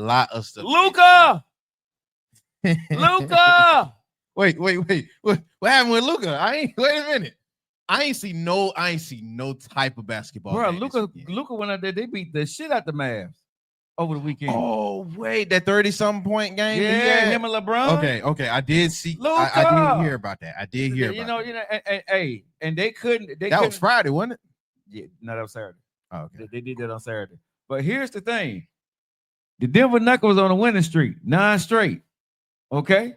lot of stuff. Luka. Luka. Wait. What happened with Luka? Wait a minute. I ain't see no type of basketball. Bro, Luka went out there. They beat the shit out the Mavs over the weekend. Oh, wait, that 30-something point game. Yeah, him and LeBron. Okay. I did see. Luka. I did hear about that. I did hear about that. And they couldn't. That was Friday, wasn't it? Yeah, no, that was Saturday. Oh, okay. They did that on Saturday. But here's the thing: the Denver Nuggets was on a winning streak, 9 straight. Okay,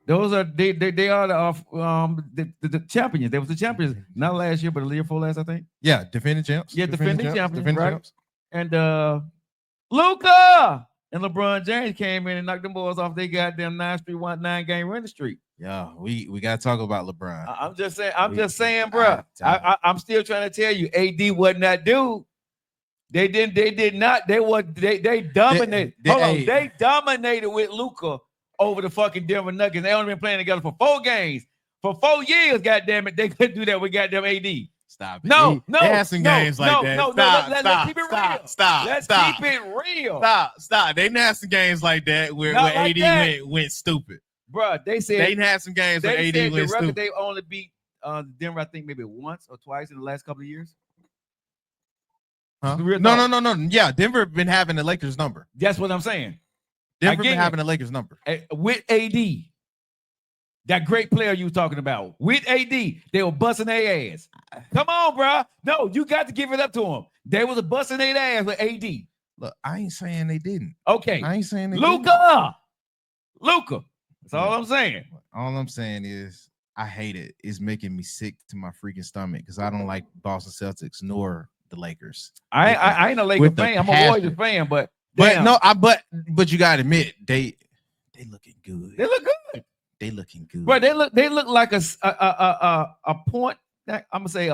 those are they are the champions. They was the champions, not last year, but the year before last, I think. Yeah, defending champs. Yeah, defending champions, right? Champs. And Luka and LeBron James came in and knocked them boys off. They goddamn 9-game winning streak. Yeah, we gotta talk about LeBron. I'm just saying, bro. I'm still trying to tell you, AD wasn't that dude. They did not. They dominated. They dominated with Luka over the fucking Denver Nuggets. They only been playing together for 4 games. For 4 years, goddamn it, they couldn't do that with goddamn AD. Stop. No. They had some games like that. Let's keep it real. Stop. Let's keep it real. Stop. They didn't have some games like that where AD went stupid. Bro, they said they didn't have some games where AD went stupid. They only beat Denver, I think maybe once or twice in the last couple of years. Huh? No. Yeah, Denver been having the Lakers number. That's what I'm saying. Denver been having the Lakers number. With AD. That great player you were talking about. With AD, they were busting their ass. Come on, bro. No, you got to give it up to them. They was busting their ass with AD. Look, I ain't saying they didn't. Okay. I ain't saying they Luka. That's all I'm saying. All I'm saying is I hate it. It's making me sick to my freaking stomach because I don't like Boston Celtics nor the Lakers. I ain't a Lakers fan. I'm a Warriors fan, but but you gotta admit they looking good. They look good. They looking good. Bro, they look like a point. I'm gonna say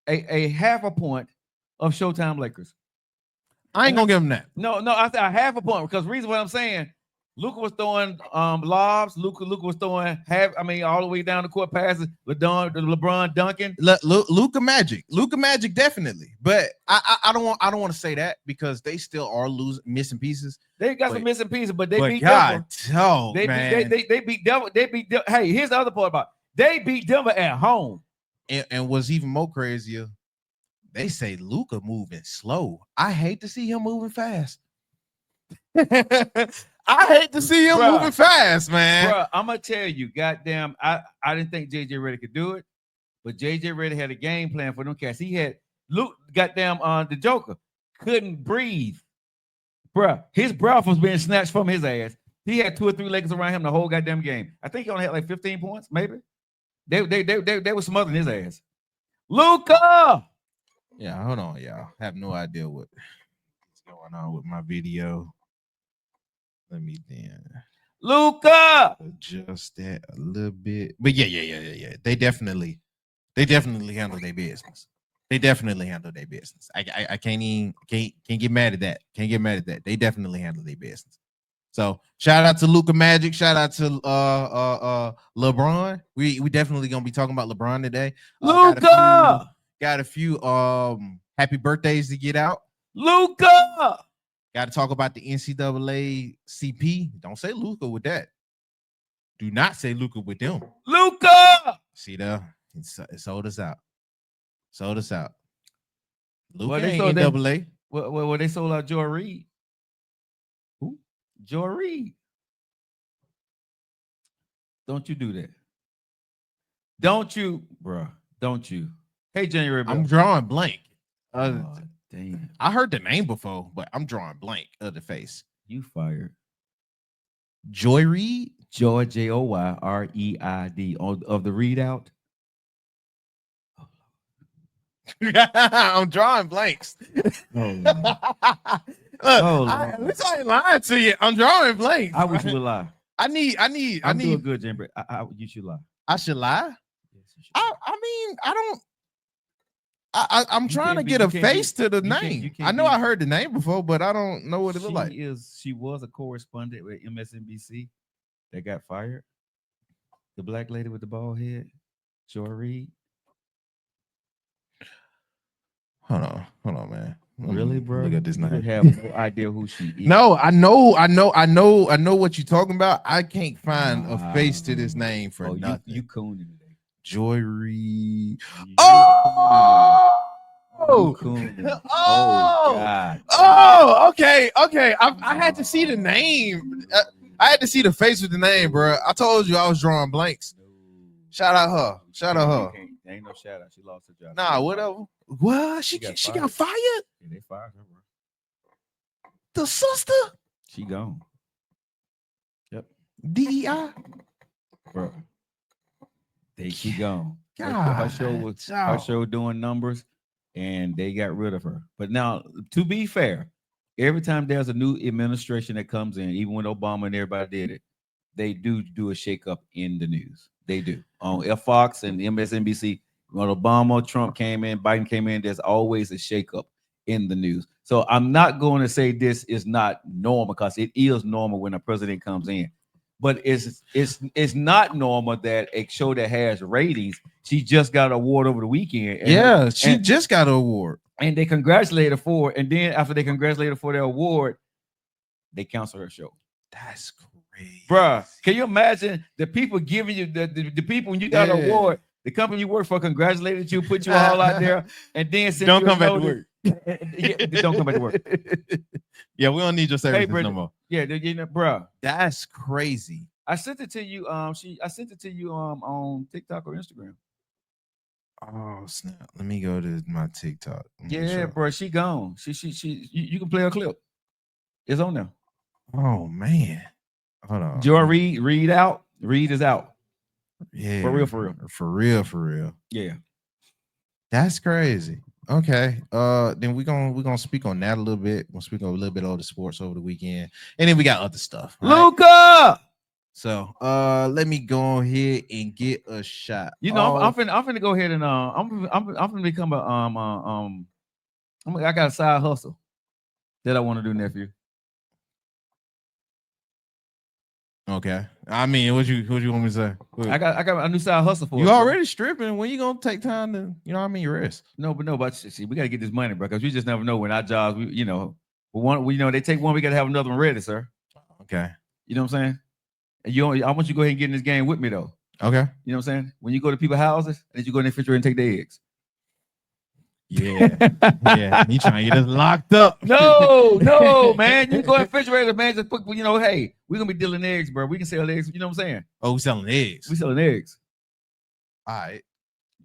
a half a point of Showtime Lakers. I ain't gonna give them that. No, I said a half a point because the reason what I'm saying, Luka was throwing lobs. Luka was throwing all the way down the court passes. LeBron dunking. Luka Magic definitely. But I don't want to say that because they still are missing pieces. They got some missing pieces, but they beat Denver. They beat Denver. Hey, here's the other part about it. They beat Denver at home. And what's even more crazier, they say Luka moving slow. I hate to see him moving fast. I hate to see him moving fast, man. Bro, I'm gonna tell you, goddamn, I didn't think JJ Redick could do it, but JJ Redick had a game plan for them cats. He had the Joker couldn't breathe. Bro, his breath was being snatched from his ass. He had 2 or 3 Lakers around him the whole goddamn game. I think he only had like 15 points, maybe. They were smothering his ass. Luka! Yeah, hold on, y'all. I have no idea what's going on with my video. Let me then Luka adjust that a little bit. But yeah. They definitely handle their business. I can't get mad at that. They definitely handle their business. So shout out to Luka Magic. Shout out to LeBron. We definitely gonna be talking about LeBron today. Luka got a few happy birthdays to get out. Luka. Got to talk about the NAACP. Don't say Luka with that. Do not say Luka with them. Luka. See there, it sold us out. Luka ain't NAACP. Well, they sold out Joy Reid. Who? Joy Reid. Don't you do that? Don't you, bro? Don't you? Hey, January. I'm drawing blank. Damn. I heard the name before, but I'm drawing blank of the face. You fired. Joy Reid? Joy, Joyreid of the readout. I'm drawing blanks. I ain't lying to you. I'm drawing blanks. I wish you would lie. I need. Doing good, Jimmy. You should lie. I should lie? Yes, you should. I mean, I don't. I'm trying to get a face to the name. I know I heard the name before, but I don't know what it looked like. She was a correspondent with MSNBC that got fired. The black lady with the bald head, Joy Reid. Hold on, man. Really, bro? Look at this You name. have no idea who she is. No, I know what you're talking about. I can't find a face to this name for nothing. You cooning today. Joy Reid. You Oh, cooning. oh, God. oh, okay. I had to see the name. I had to see the face with the name, bro. I told you I was drawing blanks. Shout out her. Ain't no shout out. She lost her job. Nah, whatever. What? She got fired? Yeah, they fired her, bro. The sister? She gone. Yep. DEI? Bro. She gone. God, her show doing numbers, and they got rid of her. But now, to be fair, every time there's a new administration that comes in, even when Obama and everybody did it, they do a shakeup in the news. They do. On Fox and MSNBC, when Obama, Trump came in, Biden came in, there's always a shakeup in the news. So I'm not going to say this is not normal, because it is normal when a president comes in. But it's not normal that a show that has ratings, she just got an award over the weekend. She just got an award. And they congratulated her for it. And then after they congratulated her for their award, they cancel her show. That's crazy. Bruh, can you imagine the people giving you the people when you got an award, the company you work for congratulated you, put you all out there, and then don't come back to work. Don't come back to work. Yeah, we don't need your services no more. Yeah, bruh. That's crazy. I sent it to you. I sent it to you on TikTok or Instagram. Oh snap! Let me go to my TikTok. Yeah, bro, she gone. You can play a clip. It's on there. Oh man, hold on. Joy Reid out. Reid is out. Yeah, for real. Yeah, that's crazy. Okay, then we're gonna speak on that a little bit. We'll speak on a little bit of the sports over the weekend, and then we got other stuff. Right? Luka. So, let me go ahead and get a shot. You know, I'm finna go ahead and I'm finna become I got a side hustle that I want to do, nephew. Okay. I mean, what you want me to say? I got a new side hustle for you. Already stripping. When you gonna take time to, rest? No, but see, we gotta get this money, bro, because we just never know when our jobs, they take one, we gotta have another one ready, sir. Okay. You know what I'm saying? And I want you to go ahead and get in this game with me, though. Okay. You know what I'm saying? When you go to people's houses, and you go in the refrigerator and take their eggs. Yeah. Yeah. You trying to get us locked up. No, man. You go in the refrigerator, man. Just put, hey, we're gonna be dealing eggs, bro. We can sell eggs. You know what I'm saying? Oh, we selling eggs. We selling eggs. All right.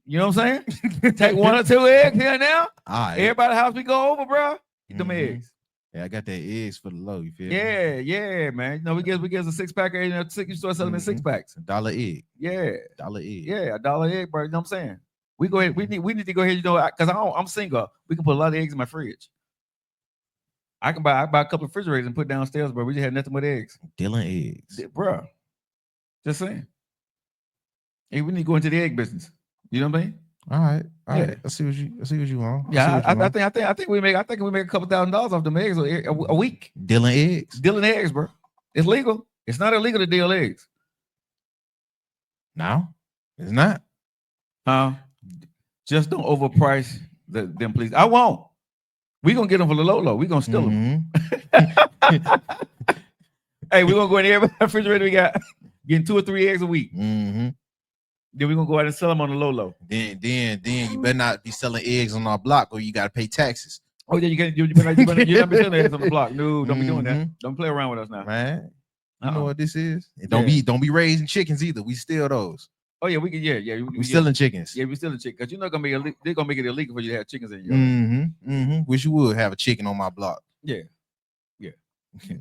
You know what I'm saying? Take 1 or 2 eggs here and now. All right. Everybody's house we go over, bro. Get them eggs. Yeah, I got that eggs for the low. You feel me? Yeah, man. We get a 6-pack. You start selling in 6-packs. $1 egg. Yeah. $1 egg. Yeah, $1 egg, bro. You know what I'm saying? We go ahead. We need to go ahead. Because I'm single. We can put a lot of eggs in my fridge. I buy a couple of refrigerators and put downstairs, bro. We just had nothing but eggs. Dealing eggs, bro. Just saying. Hey, we need to go into the egg business. You know what I mean? All right. I see what you want. Yeah, I think we make a couple $1,000 off them eggs a week. Dealing eggs, bro. It's legal. It's not illegal to deal eggs. No, it's not. Just don't overprice them, please. I won't. We're gonna get them for the low. We're gonna steal them. Hey, we're gonna go in every refrigerator we got, getting 2 or 3 eggs a week. Then we're gonna go out and sell them on the low. Then you better not be selling eggs on our block, or you gotta pay taxes. Oh yeah, you're not be selling eggs on the block. No, don't be doing that. Don't play around with us now, man. You know what this is? And don't be raising chickens either. We steal those. Oh yeah, we can. Yeah. We stealing chickens. Yeah, we stealing chickens because you're not gonna they're gonna make it illegal for you to have chickens in your. Wish you would have a chicken on my block. Yeah. You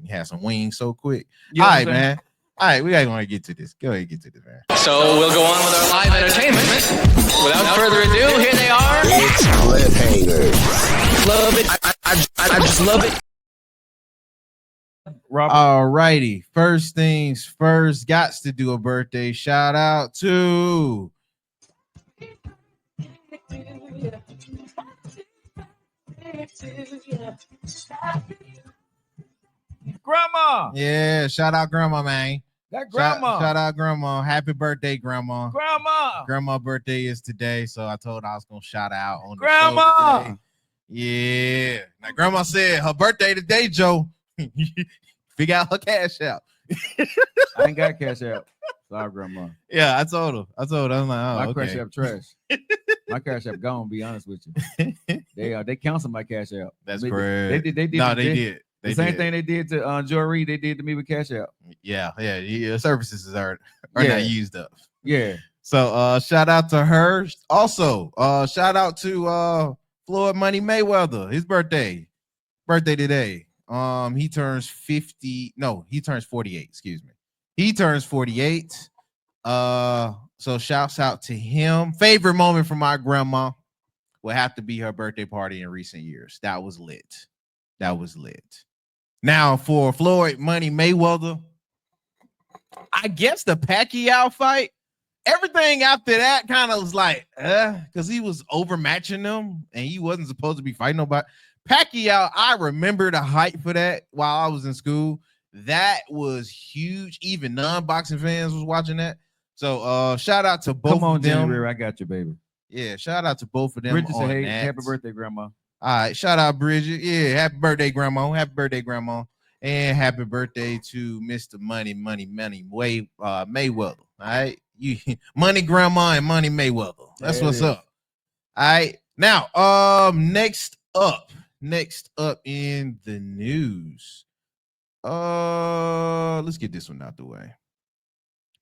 have some wings so quick. All right, man. All right, we gotta get to this. Go ahead and get to this, man. So we'll go on with our live entertainment. Without further ado, here they are. It's cliffhanger. Love it. I just love it. Robert. All righty. First things first, gots to do a birthday shout out to Grandma. Yeah, shout out Grandma, man. That grandma. Shout out Grandma. Happy birthday, Grandma. Grandma. Grandma birthday is today, so I told her I was gonna shout out on Grandma. the show today. Yeah. Now, grandma said her birthday today, Joe. Figure out her cash out. I ain't got cash out. Sorry, grandma. Yeah, I told her. I was like, oh, My okay. cash app trash. My cash app gone. Be honest with you. They canceled my cash app. That's They correct. did. They did. No, they did. The same thing they did to Joy Reid, they did to me with cash app. Yeah. Services are Yeah. not used up. Yeah. So shout out to her. Also, shout out to Floyd Money Mayweather. His birthday today. He turns 50. No, he turns 48. Excuse me. He turns 48. So shouts out to him. Favorite moment from my grandma will have to be her birthday party in recent years. That was lit. Now for Floyd Money Mayweather, I guess the Pacquiao fight. Everything after that kind of was like, because he was overmatching them and he wasn't supposed to be fighting nobody. Pacquiao, I remember the hype for that while I was in school. That was huge. Even non-boxing fans was watching that. So shout out to both of them. January, I got you, baby. Yeah, shout out to both of them. Bridget said, hey, that. happy birthday, grandma. All right, shout out Bridget. Yeah, happy birthday, grandma. Happy birthday, grandma. And happy birthday to Mr. Money Mayweather. All right. You Money Grandma and Money Mayweather. That's what's up. All right. Now, next up in the news. Let's get this one out the way.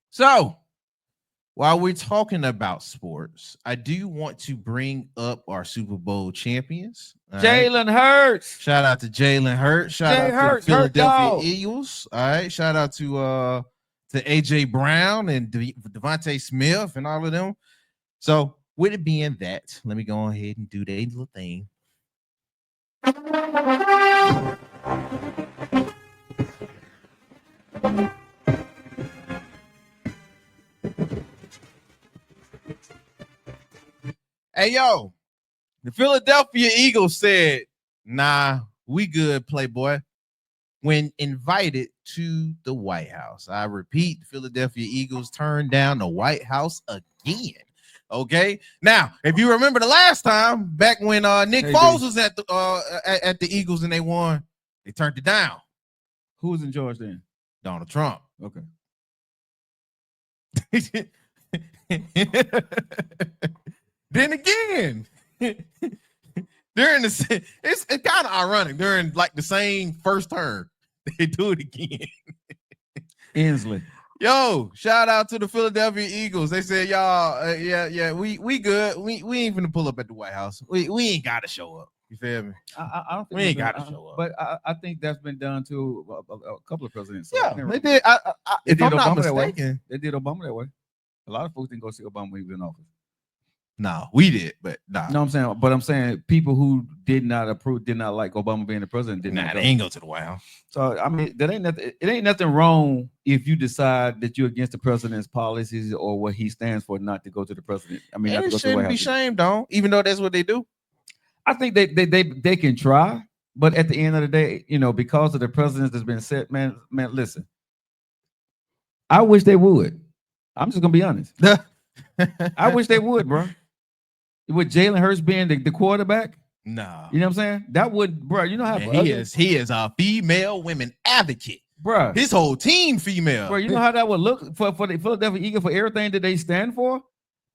So, while we're talking about sports, I do want to bring up our Super Bowl champions. Jalen Hurts. Shout out to Jalen Hurts. Shout out to the Philadelphia Eagles. All right. Shout out to AJ Brown and Devontae Smith and all of them. So with it being that, let me go ahead and do their little thing. Hey, yo, the Philadelphia Eagles said, nah, we good, Playboy, when invited to the White House. I repeat, the Philadelphia Eagles turned down the White House again. Okay. Now, if you remember the last time, back when Nick Foles was at the Eagles and they won, they turned it down. Who was in charge then? Donald Trump. Okay. Then again, during it's kind of ironic. During like the same first term, they do it again. Inslee. Yo, shout out to the Philadelphia Eagles. They said, y'all, we good. We ain't gonna pull up at the White House. We ain't gotta show up. You feel me? I don't think we ain't gotta show up. But I think that's been done to a couple of presidents. Yeah, they did. If I'm not mistaken, they did Obama that way. A lot of folks didn't go see Obama when he was in office. No, we did, but nah. No, I'm saying people who did not like Obama being the president did not. They ain't go to the White House. So I mean, that ain't nothing. It ain't nothing wrong if you decide that you're against the president's policies or what he stands for, not to go to the president. I mean, it shouldn't be shamed, though, even though that's what they do. I think they can try, but at the end of the day, because of the precedent that's been set, man, listen. I wish they would. I'm just gonna be honest. I wish they would, bro. With Jalen Hurts being the quarterback, no, you know what I'm saying? That would, bro. You know how he is a female women advocate, bro. His whole team female, bro. You know how that would look for the Philadelphia Eagles, for everything that they stand for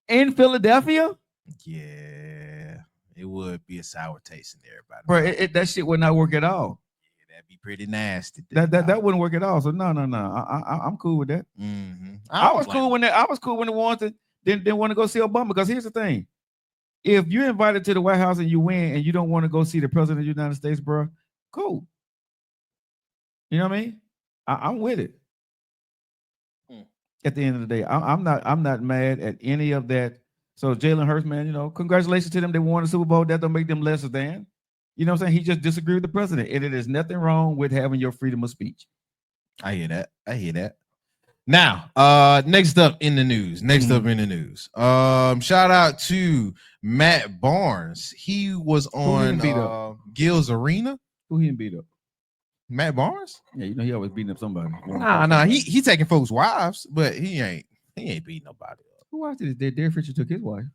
in Philadelphia. Yeah, it would be a sour taste in everybody, bro. That shit would not work at all. Yeah, that'd be pretty nasty. That wouldn't work at all. So no. I'm cool with that. Mm-hmm. I was cool when they wanted didn't want to go see Obama, because here's the thing. If you're invited to the White House and you win and you don't want to go see the president of the United States, bro, cool. You know what I mean? I'm with it. At the end of the day, I'm not mad at any of that. So Jalen Hurts, man, congratulations to them. They won the Super Bowl. That don't make them lesser than. You know what I'm saying? He just disagreed with the president. And it is nothing wrong with having your freedom of speech. I hear that. Now, next up in the news. Shout out to Matt Barnes. He was on Gil's Arena. Who he beat up? Matt Barnes? Yeah, he always beating up somebody. Nah. He taking folks' wives, but he ain't beating nobody up. Who watched it? Derek Fisher took his wife.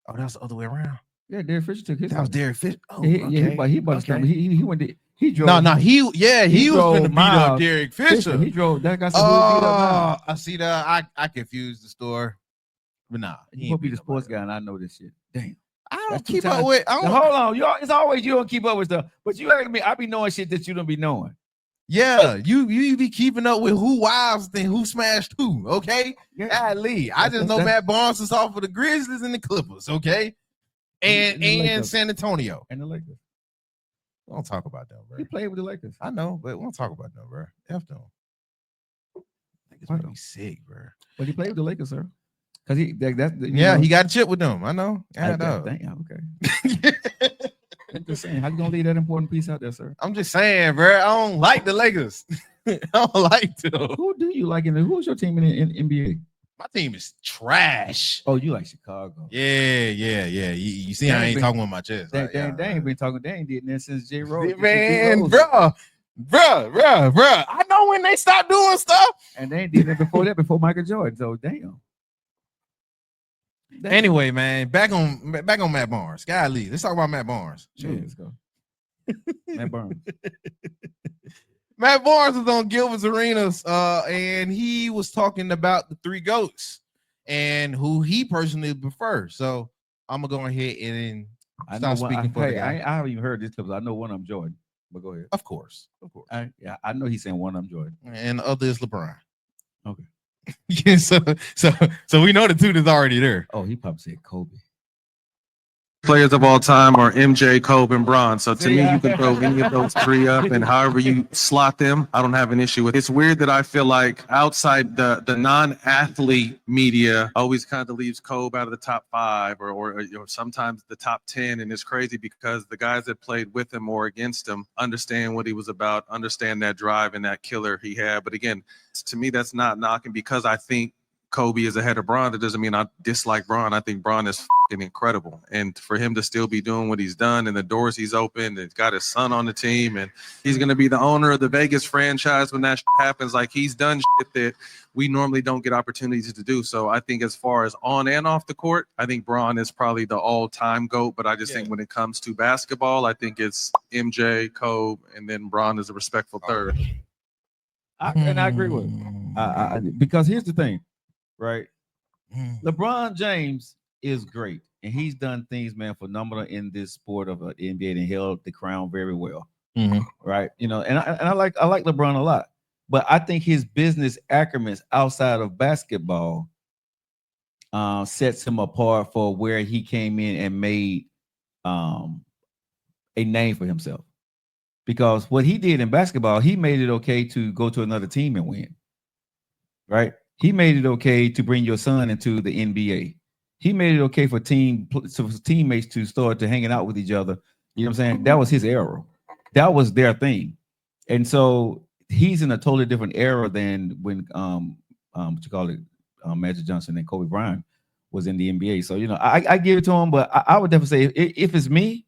Oh, that's the other way around. Yeah, Derek Fisher took his. That was Derek Fisher. Oh, Yeah, he bought his okay. number. He went. He drove. He was drove gonna beat up miles. Derek Fisher. He drove. That guy said, "Who beat up miles?" I see that. I confused the store, but nah, You he supposed ain't to be beat the sports nobody guy, and I know this shit. Damn. I don't That's keep 2 up times. with. Now, hold on, it's always you don't keep up with stuff, but you act me. I be knowing shit that you don't be knowing. Yeah, you be keeping up with who wives and who smashed who. Okay, Yeah. Lee. I just know Matt Barnes is off of the Grizzlies and the Clippers. Okay, and San Antonio and the Lakers. We don't talk about them, bro. He played with the Lakers. I know, but we don't talk about them, bro. F them. Lakers gonna be sick, bro. But he played with the Lakers, sir. Because he he got a chip with them. I know. Damn, okay. I'm just saying, how you gonna leave that important piece out there, sir? I'm just saying, bro. I don't like the Lakers. I don't like them. Who do you like who's your team in NBA? My team is trash. Oh, you like Chicago? Yeah. You see, I ain't talking with my chest. They ain't been talking. They ain't did that since J. Rose. Man, bro. I know when they stop doing stuff. And they ain't did that before Michael Jordan. So damn. Anyway, man, back on Matt Barnes. Golly, let's talk about Matt Barnes. Sure, let's go. Matt Barnes. Matt Barnes was on Gilbert's Arenas, and he was talking about the 3 GOATs and who he personally prefers. So I'm gonna go ahead and stop speaking for the guy. I haven't even heard this because I know one of them Jordan. But go ahead. Of course. I know he's saying one of them Jordan, and the other is LeBron. Okay. Yeah, so we know the 2 that's already there. Oh, he probably said Kobe. Players of all time are MJ, Kobe, and Bron. So to me, you can throw any of those 3 up, and however you slot them, I don't have an issue with it. It's weird that I feel like outside the non-athlete media always kind of leaves Kobe out of the top 5 or sometimes the top 10, and it's crazy because the guys that played with him or against him understand what he was about, understand that drive and that killer he had. But again, to me, that's not knocking because I think Kobe is ahead of Bron. That doesn't mean I dislike Bron. I think Bron is incredible. And for him to still be doing what he's done and the doors he's opened, and he's got his son on the team, and he's going to be the owner of the Vegas franchise when that happens. Like, he's done shit that we normally don't get opportunities to do. So I think as far as on and off the court, I think Bron is probably the all-time GOAT. But I just think when it comes to basketball, I think it's MJ, Kobe, and then Bron is a respectful third. And I agree with him. Because here's the thing. Right, LeBron James is great, and he's done things, man, phenomenal in this sport of the NBA and held the crown very well. Right, and I like LeBron a lot, but I think his business acumen outside of basketball sets him apart for where he came in and made a name for himself. Because what he did in basketball, he made it okay to go to another team and win. Right. He made it okay to bring your son into the NBA. He made it okay for teammates to start to hanging out with each other. You know what I'm saying? That was his era. That was their thing. And so he's in a totally different era than when Magic Johnson and Kobe Bryant was in the NBA. So, I give it to him, but I would definitely say if it's me,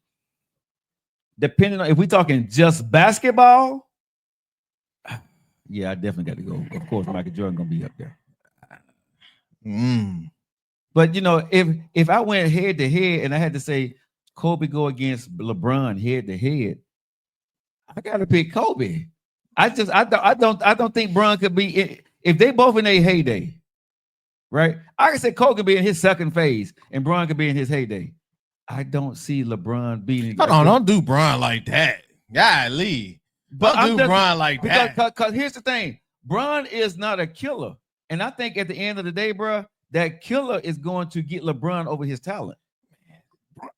depending on if we're talking just basketball, yeah, I definitely got to go. Of course, Michael Jordan gonna be up there. But if I went head to head and I had to say Kobe go against LeBron head to head, I gotta pick Kobe. I don't think Bron could be if they both in their heyday, right? I can say Kobe could be in his second phase and Bron could be in his heyday. I don't see LeBron beating. Hold on, don't do Bron like that. Golly. But don't do Bron like that. Because here's the thing. Bron is not a killer. And I think at the end of the day, bro, that killer is going to get LeBron over his talent.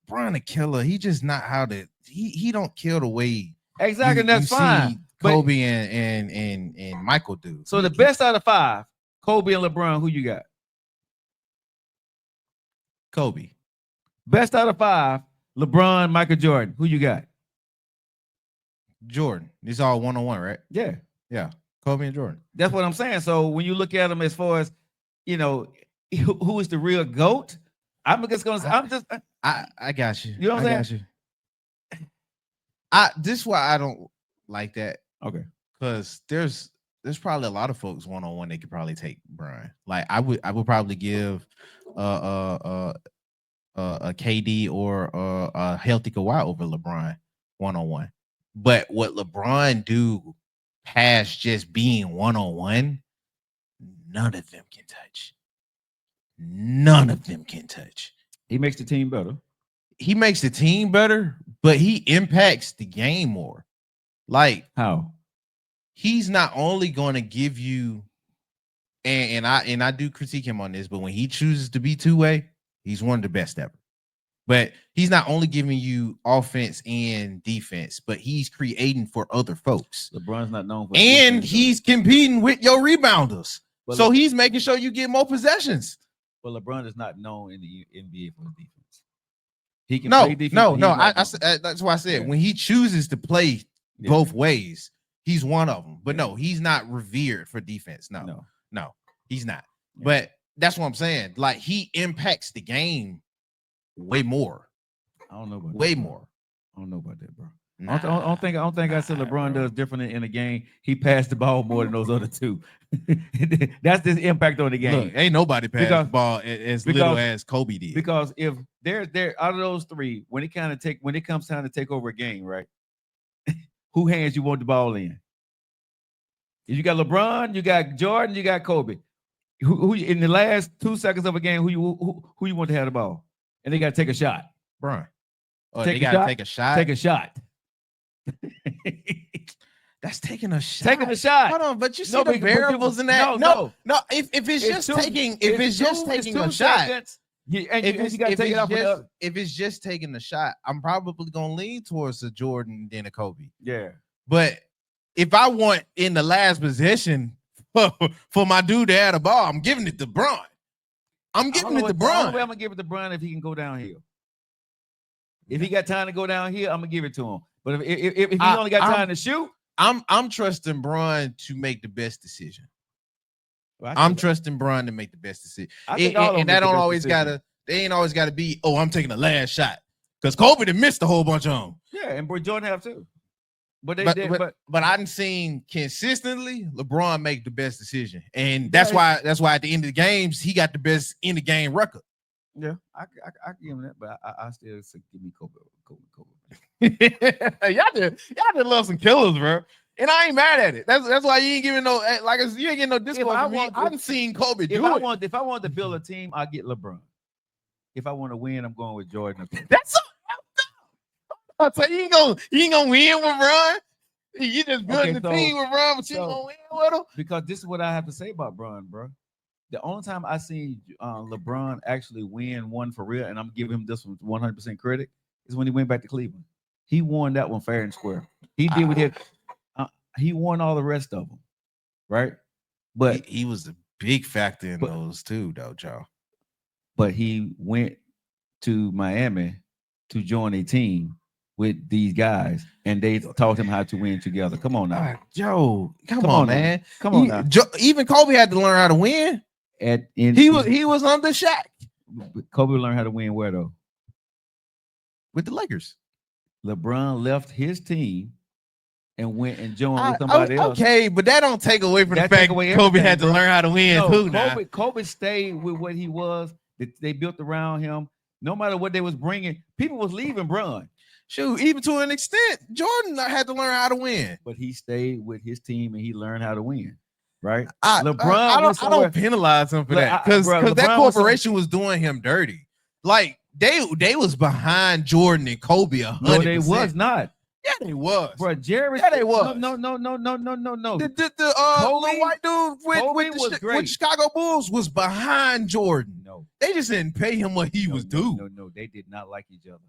Bron a killer. He just not how to. He don't kill the way. Exactly, and that's fine. Kobe and Michael do. So the best out of 5, Kobe and LeBron. Who you got? Kobe. Best out of 5, LeBron, Michael Jordan. Who you got? Jordan. These all 1-on-1, right? Yeah. Kobe and Jordan. That's what I'm saying. So when you look at them as far as who is the real GOAT, I got you. You know what I'm saying? This is why I don't like that. Okay. Because there's probably a lot of folks 1-on-1 they could probably take Brian. Like I would probably give a KD or a healthy Kawhi over LeBron 1-on-1. But what LeBron do past just being 1-on-1, none of them can touch. None of them can touch. He makes the team better. He makes the team better, but he impacts the game more. Like how? He's not only going to give you, and I do critique him on this, but when he chooses to be two-way, he's one of the best ever. But he's not only giving you offense and defense, but he's creating for other folks. LeBron's not known for and defense, he's competing with your rebounders. But so he's making sure you get more possessions. But LeBron is not known in the NBA for his defense. He can No, play defense. no. I that's why I said when he chooses to play both ways, he's one of them. But no, he's not revered for defense. No, he's not. Yeah. But that's what I'm saying. Like he impacts the game way more. I don't know about way that, more. I don't know about that, bro. I don't think I said LeBron does different in the game. He passed the ball more than those other two. That's his impact on the game. Look, ain't nobody passed the ball as little as Kobe did. Because if they're out of those three, when it comes time to take over a game, right? Who hands you want the ball in? If you got LeBron, you got Jordan, you got Kobe. Who in the last 2 seconds of a game, who you want to have the ball? And they got to take a shot. Brian. Oh, they got to take a shot. Take a shot. That's taking a shot. Taking a shot. Hold on, but you see the variables in that. No. If it's just taking a shot, you got to take it off. If it's just taking a shot, I'm probably gonna lean towards a Jordan than a Kobe. Yeah. But if I want in the last possession for my dude to add a ball, I'm giving it to Bron. I'm giving it to Bron. I'm gonna give it to Bron if he can go downhill. If he got time to go downhill, I'm gonna give it to him. But if he only got time to shoot, I'm trusting Bron to make the best decision. Well, I'm trusting Bron to make the best decision. And that don't always gotta. They ain't always gotta be. Oh, I'm taking the last shot because Kobe done missed a whole bunch of them. Yeah, and Jordan have too. But I've seen consistently LeBron make the best decision, and that's why at the end of the games he got the best in the game record. Yeah, I give him that, but I still say give me Kobe. y'all did love some killers, bro, and I ain't mad at it. That's why you ain't giving no you ain't getting no discount. I've seen Kobe do it. If I want to build a team, I get LeBron. If I want to win, I'm going with Jordan. That's so you ain't gonna win with Bron. You just building the team with Bron, but you ain't gonna win with him. Because this is what I have to say about Bron, bro. The only time I seen LeBron actually win one for real, and I'm giving him this 100% credit, is when he went back to Cleveland. He won that one fair and square. He did with it. He won all the rest of them, right? But he was a big factor in those too, though, Joe. But he went to Miami to join a team with these guys, and they taught him how to win together. Come on now, Joe. Come on, man. Come on now. Even Kobe had to learn how to win. He was under Shaq. Kobe learned how to win where though? With the Lakers. LeBron left his team and went and joined with somebody else. Okay, but that don't take away from the fact Kobe had to learn how to win too. Kobe stayed with what he was. They built around him. No matter what they was bringing, people was leaving Bron. Shoot, even to an extent, Jordan had to learn how to win. But he stayed with his team and he learned how to win. Right? LeBron, I don't penalize him for that because that corporation was doing him dirty. Like they was behind Jordan and Kobe 100%. No, they was not. Yeah, they was. Bro, Jerry. Yeah, they was. No. The Kobe, white dude with Chicago Bulls was behind Jordan. No, they just didn't pay him what he was due. No, they did not like each other.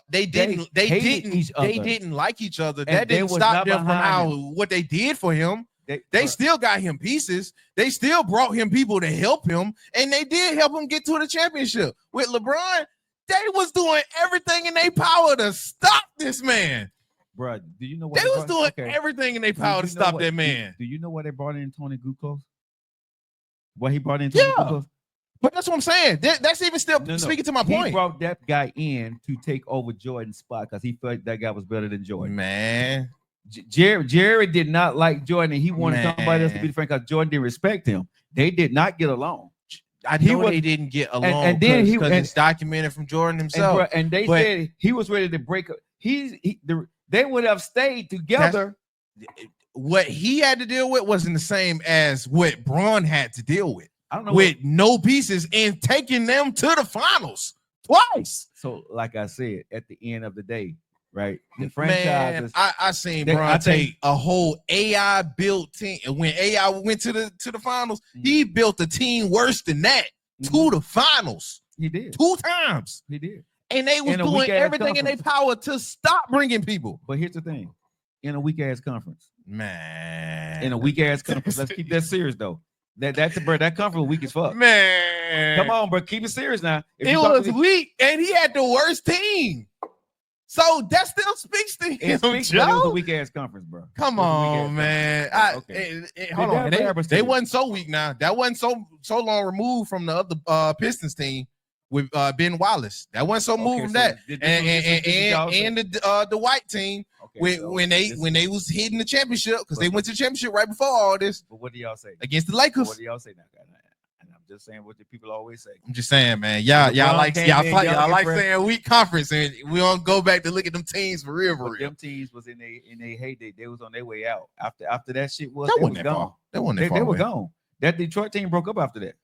They didn't like each other. That didn't stop them from what they did for him. They still got him pieces. They still brought him people to help him, and they did help him get to the championship. With LeBron, they was doing everything in their power to stop this man. Bro, do you know what they was doing? Everything in their power to stop that man. Do you know why they brought in Tony Kukoc? Why he brought in Tony Kukoc? But that's what I'm saying. That's even still speaking to my point. He brought that guy in to take over Jordan's spot because he felt that guy was better than Jordan. Man, Jerry did not like Jordan, and he wanted somebody else to be the friend because Jordan didn't respect him. They did not get along. I He know was- they didn't get along, and then he- because and- it's documented from Jordan And, himself. bro, and they but- said he was ready to break up. They would have stayed together. What he had to deal with wasn't the same as what Braun had to deal with. I don't know. With no pieces and taking them to the finals twice. So, like I said, at the end of the day, right? The Man, franchises. I seen I Braun think- take a whole AI built team, and when AI went to the finals, Mhm. he built a team worse than that to the finals He did. 2 times, He did. and they was In a doing weak-ass everything in their power to stop bringing people. But here's the thing: in a weak ass conference, Man, in a weak ass conference. Let's keep that serious though. That conference was weak as fuck. man, Come on, bro, keep it serious now. If it you talk was to the- weak, and he had the worst team. So that still speaks to it him, speaks, but it was a Joe. weak ass conference, bro. Come It was a weak-ass on, conference. man. Okay. Hold They on. got Barbers They too. wasn't so weak now. That wasn't so long removed from the other Pistons team with Ben Wallace. That wasn't so moved from so that. this is y'all And the white team Okay, so when they was hitting the championship, because they went to the championship right before all this But what do y'all say? against the What Lakers. do y'all say now? And I'm just saying what the people always say. I'm just saying, man. Y'all LeBron like came y'all in, like y'all y'all like impressed. saying weak conference, and we don't go back to look at them teams for real, for But real. them teams was in their heyday. They was on their way out. After that shit was, That they wasn't was that gone. far. That wasn't that They far were away. gone. That Detroit team broke up after that.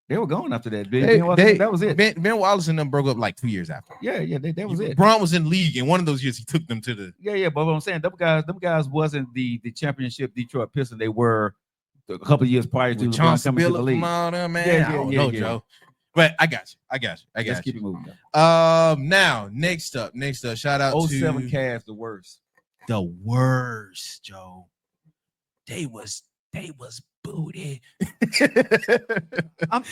They were gone after that. That was it. Ben Wallace and them broke up like 2 years after. Yeah, that was it. Braun was in the league, and one of those years he took them to the. Yeah. But what I'm saying, them guys wasn't the championship Detroit Pistons. They were a couple of years prior to With LeBron Chauncey coming to the Billups league. and all them, man. Yeah, I don't yeah, know, yeah. Joe. But I got you. Let's keep it moving. Now next up, shout out 07 to Cavs, the worst. the worst, Joe. They was booted.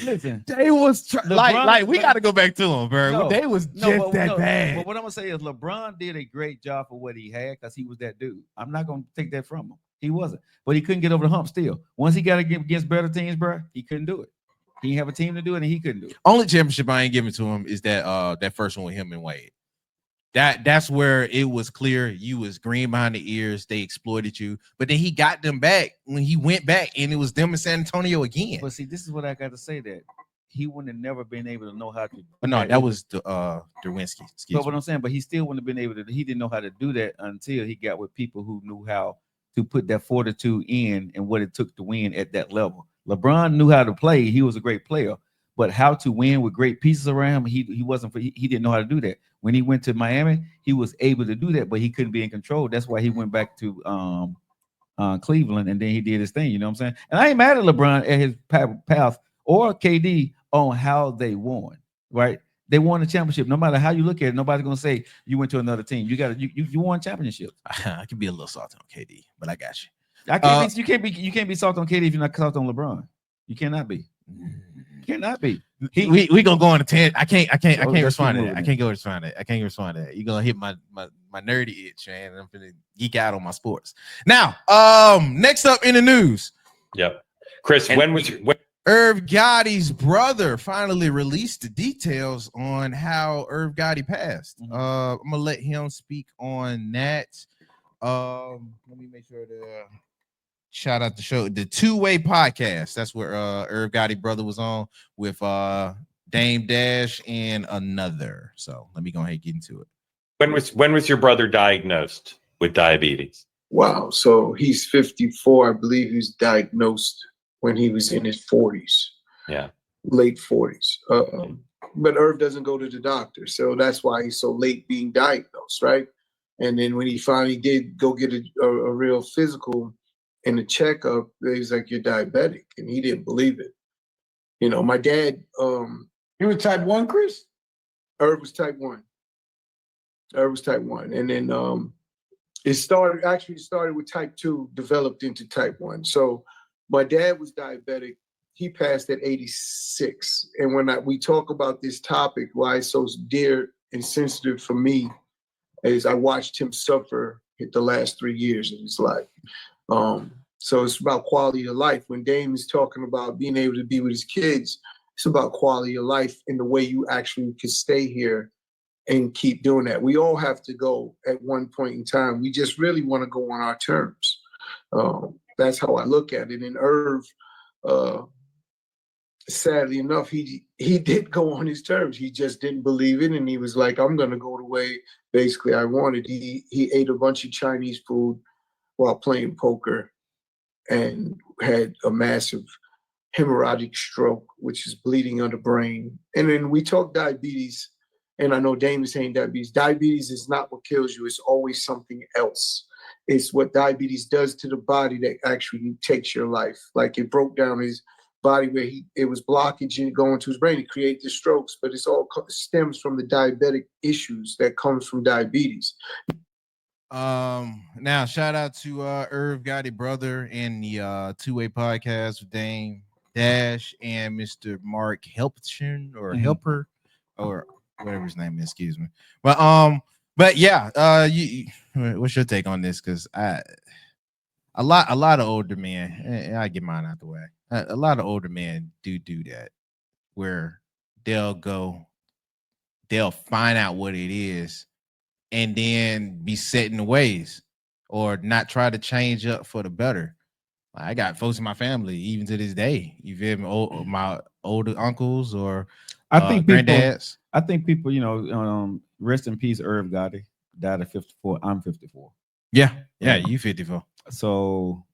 Listen. They was LeBron- we got to go back to them, bro. No, They was just that bad. But what I'm gonna say is LeBron did a great job for what he had because he was that dude. I'm not gonna take that from him. He wasn't, but he couldn't get over the hump still. Once he got against better teams, bro, he couldn't do it. He didn't have a team to do it, and he couldn't do it. Only championship I ain't giving to him is that first one with him and Wade. That's where it was clear you was green behind the ears. They exploited you, but then he got them back when he went back, and it was them in San Antonio again. But see, this is what I got to say that he wouldn't have never been able to know how to. But no, that was the Derwinski. But what I'm saying, but he still wouldn't have been able to. He didn't know how to do that until he got with people who knew how to put that fortitude in and what it took to win at that level. LeBron knew how to play. He was a great player, but how to win with great pieces around him, he wasn't. He didn't know how to do that. When he went to Miami, he was able to do that, but he couldn't be in control. That's why he went back to Cleveland, and then he did his thing. You know what I'm saying? And I ain't mad at LeBron at his path or KD on how they won. Right? They won the championship. No matter how you look at it, nobody's gonna say you went to another team. You won championship. I can be a little salty on KD, but I got you. You can't be soft on KD if you're not soft on LeBron. You cannot be. You cannot be. We gonna go on a tangent. I can't let's respond keep to that. I moving can't go respond to that. I can't respond to that. You're gonna hit my nerdy itch, man. I'm gonna geek out on my sports. Now, next up in the news. Yep. Chris, when Irv Gotti's brother finally released the details on how Irv Gotti passed. Mhm. I'm gonna let him speak on that. Let me make sure to shout out the show, the Two-Way Podcast. That's where Irv Gotti brother was on with Dame Dash and another. So let me go ahead and get into it. when was your brother diagnosed with diabetes? Wow. So he's 54. I believe he was diagnosed when he was in his 40s. Yeah. Late 40s. But Irv doesn't go to the doctor. So that's why he's so late being diagnosed, right? And then when he finally did go get a real physical and a checkup, he's like, you're diabetic. And he didn't believe it. You know, my dad. He was type 1, Chris? Irv was type 1. Irv was type 1. And then it started with type 2, developed into type 1. So my dad was diabetic. He passed at 86. And when we talk about this topic, why it's so dear and sensitive for me, is I watched him suffer the last 3 years of his life. So it's about quality of life. When Dame is talking about being able to be with his kids, it's about quality of life and the way you actually could stay here and keep doing that. We all have to go at one point in time. We just really want to go on our terms. That's how I look at it. And Irv, sadly enough, he did go on his terms. He just didn't believe it, and he was like, "I'm going to go the way basically I wanted." He ate a bunch of Chinese food while playing poker, and had a massive hemorrhagic stroke, which is bleeding on the brain. And then we talk diabetes, and I know Dame is saying diabetes. Diabetes is not what kills you. It's always something else. It's what diabetes does to the body that actually takes your life. Like it broke down his body where it was blockage and going to his brain. It created the strokes, but it's all stems from the diabetic issues that comes from diabetes. Now shout out to Irv Gotti brother and the two-way podcast with Dame Dash and Mr. Mark Helption or Helper or whatever his name is, excuse me. But yeah, what's your take on this? Because a lot of older men, and I get mine out the way. A lot of older men do that, where they'll find out what it is, and then be set in the ways, or not try to change up for the better. I got folks in my family, even to this day. You feel me? My older uncles or I think granddads. I think people, rest in peace, Irv Gotti died at 54. I'm 54. Yeah, you 54. So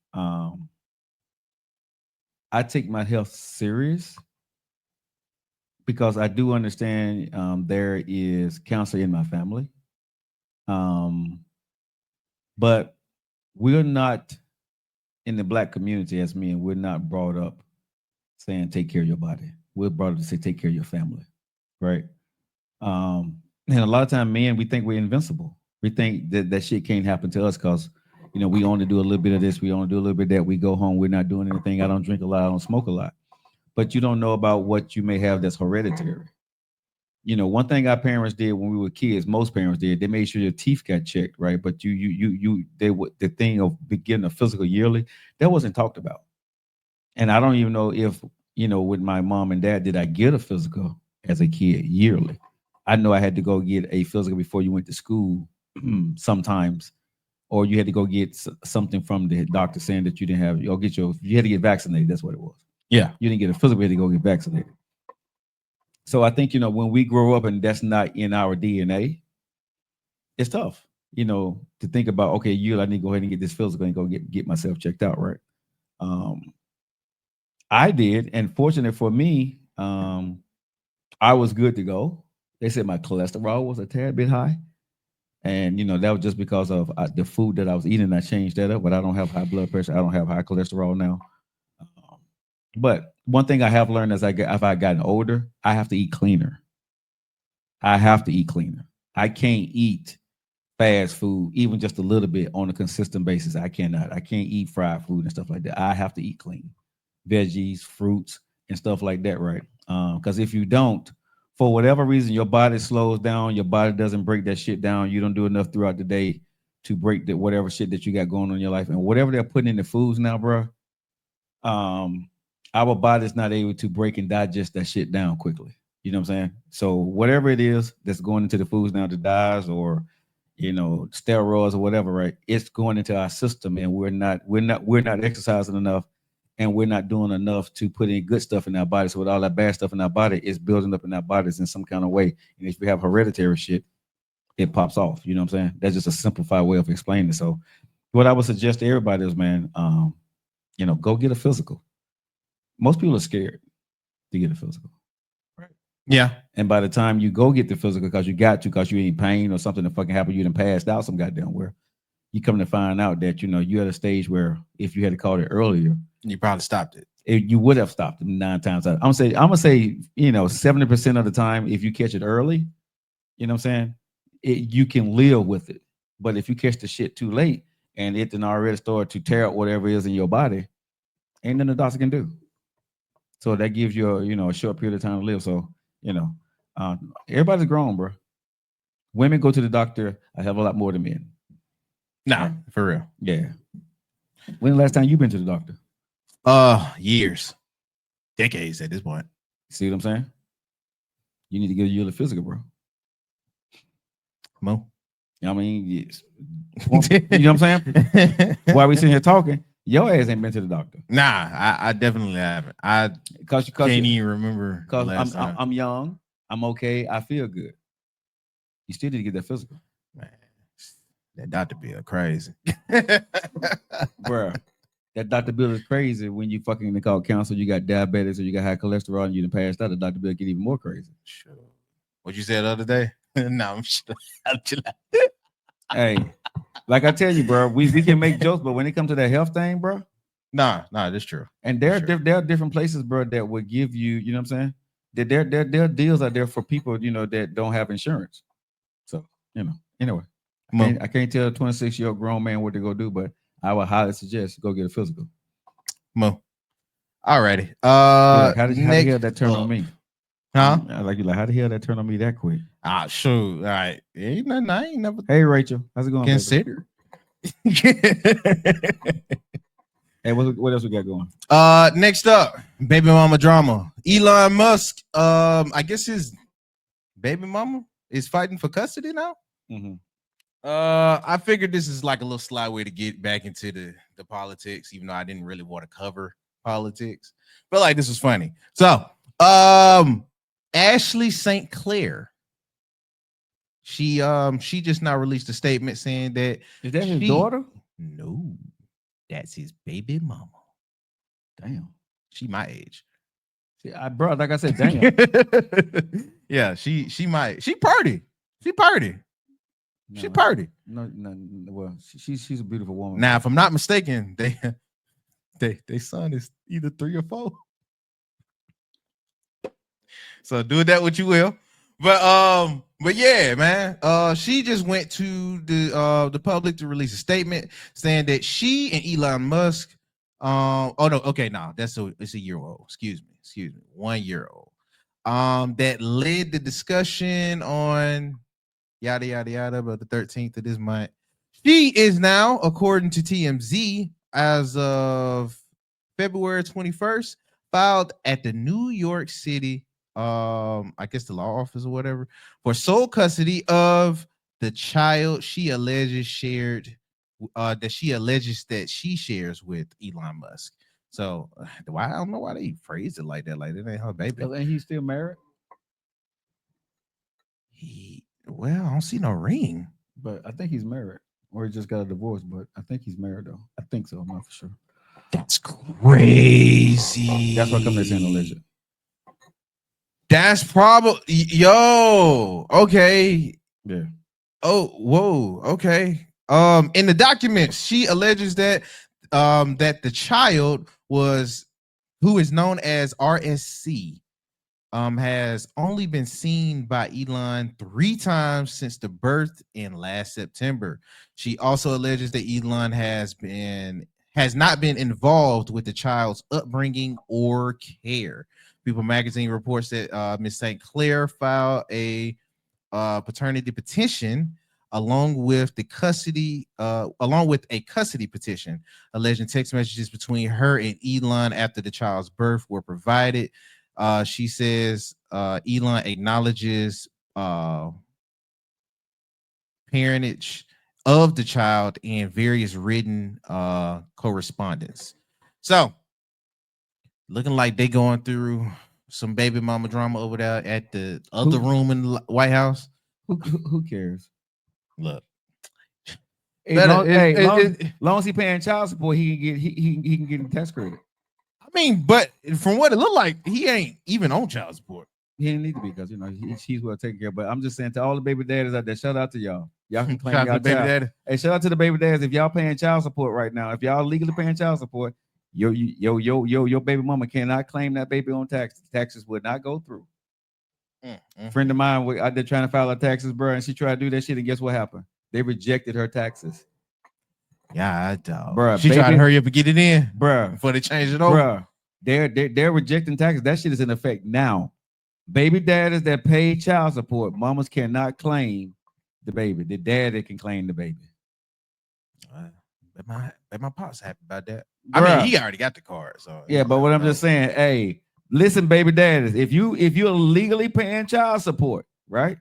I take my health serious because I do understand there is cancer in my family. But we're not in the Black community as men, we're not brought up saying take care of your body. We're brought up to say take care of your family, right? And a lot of times, men, we think we're invincible. We think that shit can't happen to us because, we only do a little bit of this, we only do a little bit of that. We go home, we're not doing anything. I don't drink a lot, I don't smoke a lot. But you don't know about what you may have that's hereditary. One thing our parents did when we were kids, most parents did, they made sure your teeth got checked, right? But the thing of getting a physical yearly, that wasn't talked about. And I don't even know if, with my mom and dad, did I get a physical as a kid yearly? I know I had to go get a physical before you went to school sometimes, or you had to go get something from the doctor saying that you didn't have, or you had to get vaccinated. That's what it was. Yeah. You didn't get a physical, you had to go get vaccinated. So I think, when we grow up and that's not in our DNA, it's tough, to think about, okay, I need to go ahead and get this physical and go get myself checked out, right? I did, and fortunate for me, I was good to go. They said my cholesterol was a tad bit high, and that was just because of the food that I was eating. I changed that up, but I don't have high blood pressure. I don't have high cholesterol now. But one thing I have learned as I've gotten older, I have to eat cleaner. I can't eat fast food, even just a little bit on a consistent basis. I cannot. I can't eat fried food and stuff like that. I have to eat clean. Veggies, fruits, and stuff like that, right? Because if you don't, for whatever reason, your body slows down, your body doesn't break that shit down. You don't do enough throughout the day to break whatever shit that you got going on in your life. And whatever they're putting in the foods now, bro, our body's not able to break and digest that shit down quickly. You know what I'm saying? So whatever it is that's going into the foods now, the dyes or steroids or whatever, right? It's going into our system, and we're not exercising enough, and we're not doing enough to put in good stuff in our body. So with all that bad stuff in our body, it's building up in our bodies in some kind of way. And if we have hereditary shit, it pops off. You know what I'm saying? That's just a simplified way of explaining it. So what I would suggest to everybody is, man, go get a physical. Most people are scared to get a physical. Right. Yeah. And by the time you go get the physical because you're in pain or something that fucking happened, you done passed out some goddamn where, you come to find out that, you're at a stage where if you had caught it earlier, you probably stopped it. You would have stopped it 9 times out. I'm gonna say 70% of the time, if you catch it early, you know what I'm saying, you can live with it. But if you catch the shit too late and it then already started to tear out whatever is in your body, ain't nothing the doctor can do. So that gives you a short period of time to live. So everybody's grown, bro. Women go to the doctor a hell of a lot more than men. Nah, for real. Yeah. When the last time you been to the doctor? Years, decades at this point. See what I'm saying? You need to get a yearly physical, bro. Mo. I mean, yes. You know what I'm saying? Why are we sitting here talking? Your ass ain't been to the doctor. Nah, I definitely haven't. I Cause can't even remember the Cause last time. I'm young. I'm okay. I feel good. You still need to get that physical. Man, that Dr. Bill crazy. Bruh. That Dr. Bill is crazy when you fucking call cancer, you got diabetes, or you got high cholesterol, and you done passed out. The Dr. Bill get even more crazy. Sure. What you said the other day? No, I'm sure. Hey, like I tell you, bro, we can make jokes, but when it comes to that health thing, bro, Nah, that's true. and there Sure. there are different places, bro, that would give you, you know what I'm saying? That there are deals out there for people, you know, that don't have insurance. So, you know, anyway, I can't tell a 26-year-old grown man what to go do, but I would highly suggest go get a physical. Mo. Alrighty. How the hell that turn on me? Huh? I like you. Like, how the hell that turn on me that quick? Ah, sure. All right. Ain't nothing. I ain't never Hey, Rachel, how's it going? considered. Hey, what else we got going? Next up, baby mama drama. Elon Musk. I guess his baby mama is fighting for custody now. Mm-hmm. I figured this is like a little sly way to get back into the politics, even though I didn't really want to cover politics. But like this was funny. So, Ashley St. Clair. She just now released a statement saying that Is that his daughter? No, that's his baby mama. Damn. She my age. See, bro, like I said, damn. Yeah, she party. She party. No, She party. No, well, she's a beautiful woman. Now, if I'm not mistaken, they son is either 3 or 4. So do that what you will. But yeah, man. She just went to the public to release a statement saying that she and Elon Musk. It's a year old. Excuse me, 1 year old. That led the discussion on yada yada yada about the 13th of this month. She is now, according to TMZ, as of February 21st, filed at the New York City, I guess the law office or whatever, for sole custody of the child she alleges that she shares with Elon Musk. So I don't know why they phrased it like that. Like it ain't her baby. And he's still married. Well, I don't see no ring. But I think he's married, or he just got a divorce. But I think he's married though. I think so. I'm not for sure. That's crazy. That's why I'm saying alleged. That's probably okay. Yeah. Oh, whoa. Okay. In the documents, she alleges that that the child who is known as RSC has only been seen by Elon 3 times since the birth in last September. She also alleges that Elon has not been involved with the child's upbringing or care. People Magazine reports that Ms. St. Clair filed a paternity petition along with a custody petition alleging text messages between her and Elon after the child's birth were provided. She says Elon acknowledges parentage of the child and various written correspondence. So looking like they going through some baby mama drama over there at the other room in the White House. Who cares? Look, long as he paying child support, he can get a tax credit. I mean, but from what it looked like, he ain't even on child support. He didn't need to be because he's well taken care of. But I'm just saying to all the baby daddies out there, shout out to y'all. Y'all can claim y'all baby daddy. Hey, shout out to the baby daddies. If y'all paying child support right now, if y'all legally paying child support, your baby mama cannot claim that baby on taxes. Taxes would not go through. Friend of mine was out there trying to file her taxes, bro, and she tried to do that shit, and guess what happened? They rejected her taxes. Yeah, bro. She tried to hurry up and get it in, bro, before they changed it over. Bro, they're rejecting taxes. That shit is in effect now. Baby daddies that pay child support, mamas cannot claim the baby. The daddy can claim the baby. My pops happy about that. Bruh. I mean, he already got the card, so yeah. But what I'm just saying, hey, listen, baby daddies, if you're legally paying child support, right?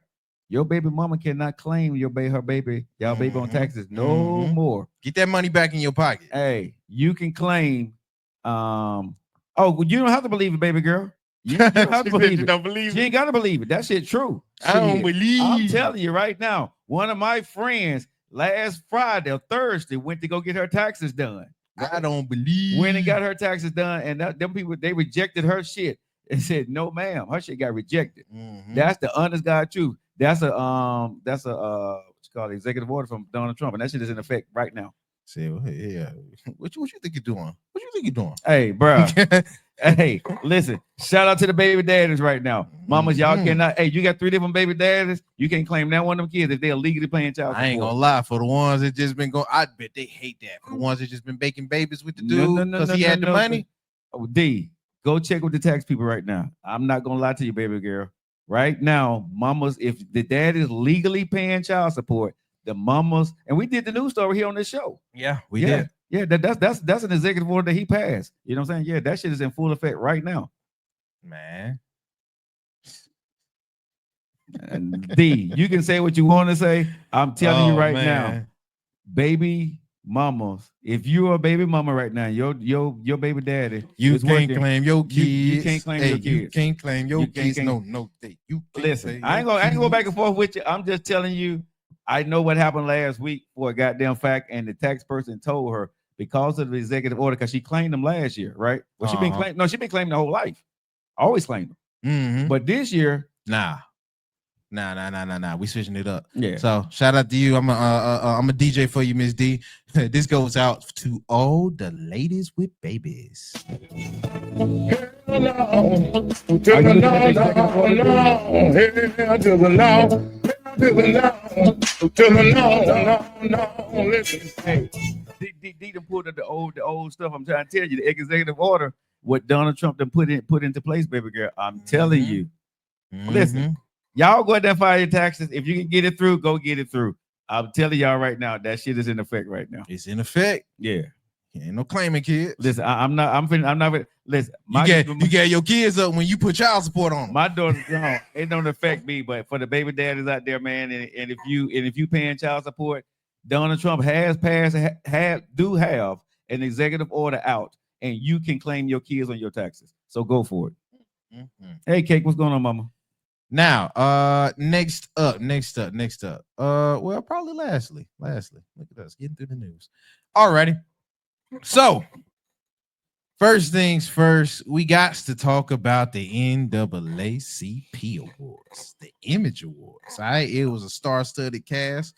Your baby mama cannot claim y'all baby on taxes no Mhm. more. Get that money back in your pocket. Hey, you can claim. Oh, well, you don't have to believe it, baby girl. You don't have to believe You it. don't believe You it? ain't gotta believe it. That shit true. I don't Shit. believe I'm it. telling you right now. One of my friends last Friday or Thursday went to go get her taxes done. I don't believe. Went and got her taxes done, and them people they rejected her shit and said, "No, ma'am, her shit got rejected." Mhm. That's the honest God truth. That's a what you call it, executive order from Donald Trump, and that shit is in effect right now. Say, well, hey, yeah. What you think you're doing? What you think you're doing? Hey, bro. Hey, listen. Shout out to the baby daddies right now, mamas. Y'all Mhm. cannot. Hey, you got 3 different baby daddies. You can't claim that one of them kids if they're illegally paying child support. I ain't gonna lie. For the ones that just been going, I bet they hate that. For the ones that just been baking babies with the dude because he had the money. Oh, D, go check with the tax people right now. I'm not gonna lie to you, baby girl. Right now, mamas, if the dad is legally paying child support, the mamas, and we did the news story here on this show. Yeah, we did. Yeah, that's an executive order that he passed. You know what I'm saying? Yeah, that shit is in full effect right now. Man. And D, you can say what you want to say. I'm telling you right now, man. baby mamas, if you're a baby mama right now, your baby daddy, You is can't working, claim your kids. you can't claim your You kids. can't claim your You can't kids. claim- No, you can't Listen, claim I ain't your gonna go back kids. and forth with you. I'm just telling you, I know what happened last week for a goddamn fact, and the tax person told her because of the executive order, because she claimed them last year, right? Well, she been claiming, no, she been claiming the whole life. Always claimed them. Mhm. But this year, Nah. We switching it up. yeah. So shout out to you. I'm a DJ for you, Miss D. This goes out to all the ladies with babies. Hey, D done pulled up the old stuff. I'm trying to tell you, the executive order, what Donald Trump done put into place, baby girl. I'm telling you. Listen, y'all go ahead and file your taxes. If you can get it through, go get it through. I'm telling y'all right now, that shit is in effect right now. It's in effect. Yeah. Ain't no claiming kids. Listen, I'm not. Listen, You get your kids up when you put child support on them. My daughter, no, it don't affect me, but for the baby daddies out there, man, and if you paying child support, Donald Trump has passed have an executive order out, and you can claim your kids on your taxes. So go for it. Mhm. Hey, Cake, what's going on, mama? Now, next up. Well, probably lastly. Look at us getting through the news. Alrighty. So, first things first, we got to talk about the NAACP awards, the Image Awards. All right, it was a star-studded cast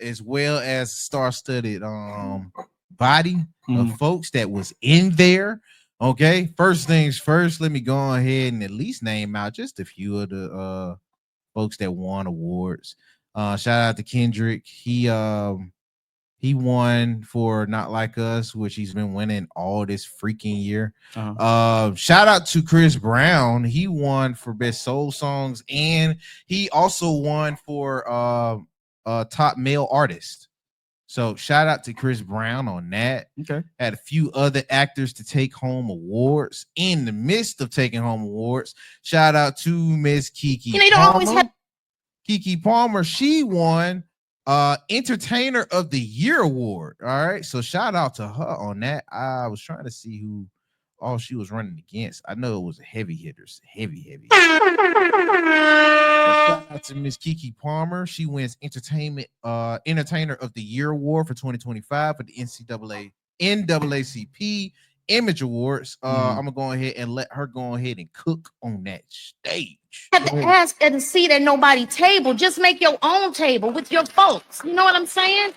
as well as star-studded body of folks that was in there. Okay, first things first, let me go ahead and at least name out just a few of the folks that won awards. Shout out to Kendrick. He won for Not Like Us, which he's been winning all this freaking year. Shout out to Chris Brown. He won for Best Soul Songs, and he also won for Top Male Artist. So shout out to Chris Brown on that. Okay. Had a few other actors to take home awards. In the midst of taking home awards, shout out to Miss Keke Palmer. Keke Palmer, she won Entertainer of the Year award. All right, so shout out to her on that. I was trying to see who all she was running against. I know it was heavy hitters, heavy. Shout out to Miss Keke Palmer. She wins Entertainer of the Year award for 2025 for the NAACP Image Awards. I'm gonna go ahead and let her go ahead and cook on that stage. Have to ask and seat at nobody's table. Just make your own table with your folks. You know what I'm saying?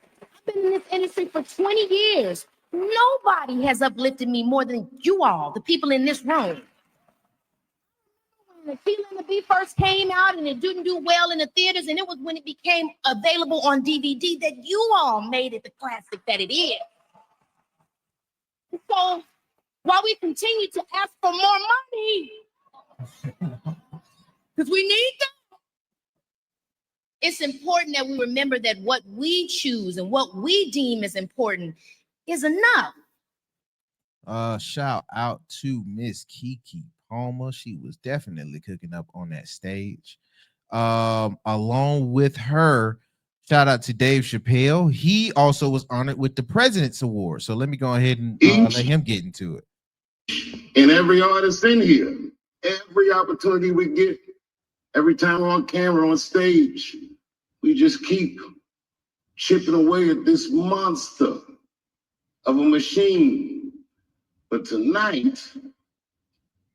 I've been in this industry for 20 years. Nobody has uplifted me more than you all, the people in this room. When the Key and the Bee first came out and it didn't do well in the theaters, and it was when it became available on DVD that you all made it the classic that it is. So while we continue to ask for more money, because we need them, it's important that we remember that what we choose and what we deem as important is enough. Shout out to Miss Keke Palmer. She was definitely cooking up on that stage. Along with her, shout out to Dave Chappelle. He also was honored with the President's Award. So let me go ahead and let him get into it. And every artist in here, every opportunity we get, every time we're on camera, on stage, we just keep chipping away at this monster of a machine. But tonight,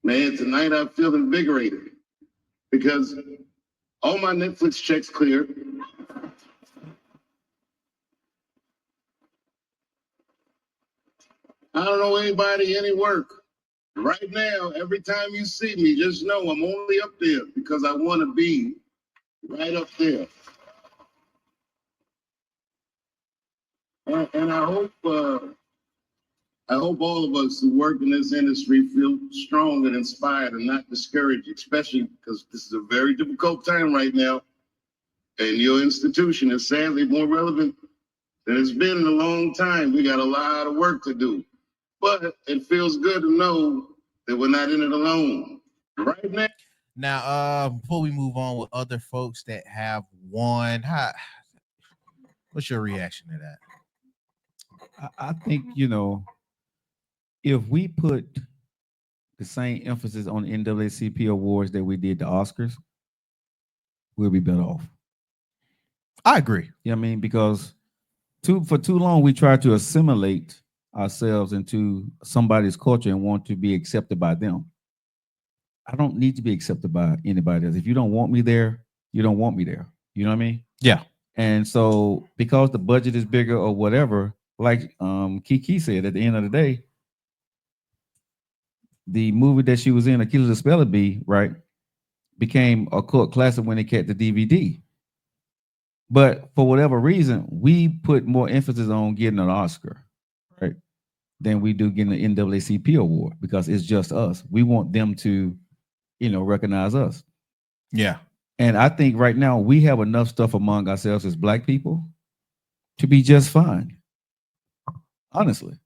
I feel invigorated because all my Netflix checks cleared. I don't know anybody, any work. Right now, every time you see me, just know I'm only up there because I want to be right up there. And I hope all of us who work in this industry feel strong and inspired and not discouraged, especially because this is a very difficult time right now. And your institution is sadly more relevant than it's been in a long time. We got a lot of work to do. But it feels good to know that we're not in it alone. Right now. Now, before we move on with other folks that have won, what's your reaction to that? I think, if we put the same emphasis on NAACP awards that we did the Oscars, we'll be better off. I agree. You know what I mean? Because for too long, we tried to assimilate ourselves into somebody's culture and want to be accepted by them. I don't need to be accepted by anybody else. If you don't want me there, you don't want me there. You know what I mean? Yeah. And so because the budget is bigger or whatever, like Kiki said, at the end of the day, the movie that she was in, Achilles the Speller Bee, right, became a cult classic when it came to DVD. But for whatever reason, we put more emphasis on getting an Oscar, right, than we do getting an NAACP award because it's just us. We want them to, recognize us. Yeah. And I think right now we have enough stuff among ourselves as Black people to be just fine. Honestly,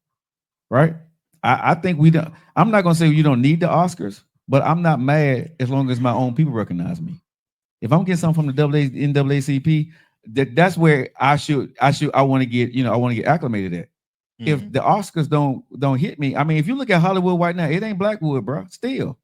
right? I think we don't. I'm not gonna say you don't need the Oscars, but I'm not mad as long as my own people recognize me. If I'm getting something from the NAACP, that's where I want to get, I want to get acclimated at. Mm-hmm. If the Oscars don't hit me, I mean, if you look at Hollywood right now, it ain't Blackwood, bro. Still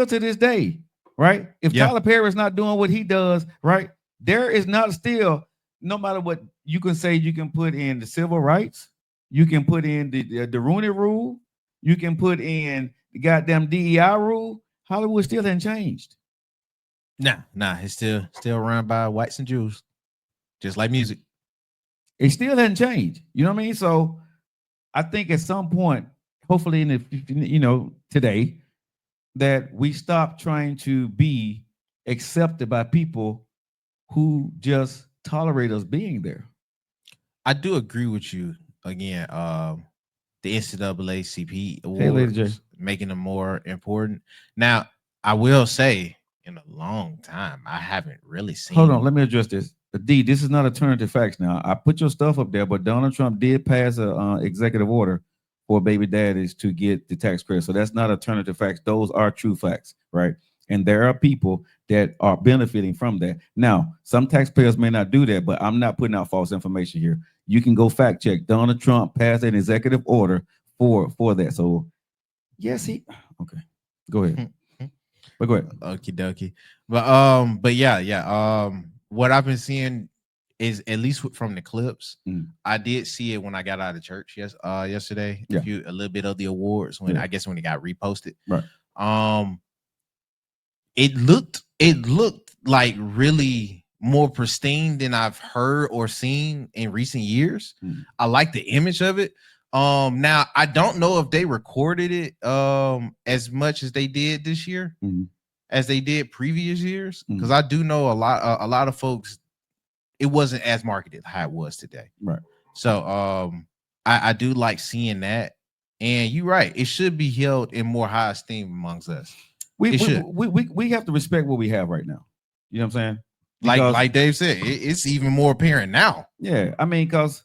to this day, right? If Tyler Perry is not doing what he does, right, there is not still, no matter what you can say, you can put in the civil rights, you can put in the Rooney Rule, you can put in the goddamn DEI rule. Hollywood still hasn't changed. Nah, it's still run by whites and Jews, just like music. It still hasn't changed. You know what I mean? So I think at some point, hopefully in the, today, that we stop trying to be accepted by people who just tolerate us being there. I do agree with you. Again, the NAACP awards, making them more important. Now, I will say, in a long time, I haven't really seen. Hold on, let me address this. D, this is not alternative facts. Now, I put your stuff up there, but Donald Trump did pass a executive order for baby daddies to get the tax credit. So that's not alternative facts. Those are true facts, right? And there are people that are benefiting from that. Now, some taxpayers may not do that, but I'm not putting out false information here. You can go fact check. Donald Trump passed an executive order for that. So yes, okay. Go ahead. But go ahead. Okie dokie. But yeah. What I've been seeing is, at least from the clips, I did see it when I got out of church yesterday. Yeah. A little bit of the awards when I guess when it got reposted. Right. It looked like really more pristine than I've heard or seen in recent years. I like the image of it. Now I don't know if they recorded it as much as they did this year, as they did previous years, because I do know a lot of folks, it wasn't as marketed how it was today. Right. So I do like seeing that. And you're right, it should be held in more high esteem amongst us. We have to respect what we have right now. You know what I'm saying? Because, like Dave said, it's even more apparent now. Yeah, I mean, because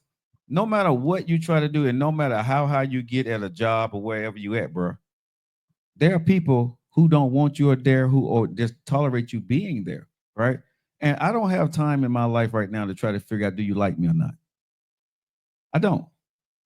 no matter what you try to do, and no matter how high you get at a job or wherever you at, bro, there are people who don't want you there, who or just tolerate you being there, right? And I don't have time in my life right now to try to figure out, do you like me or not? I don't.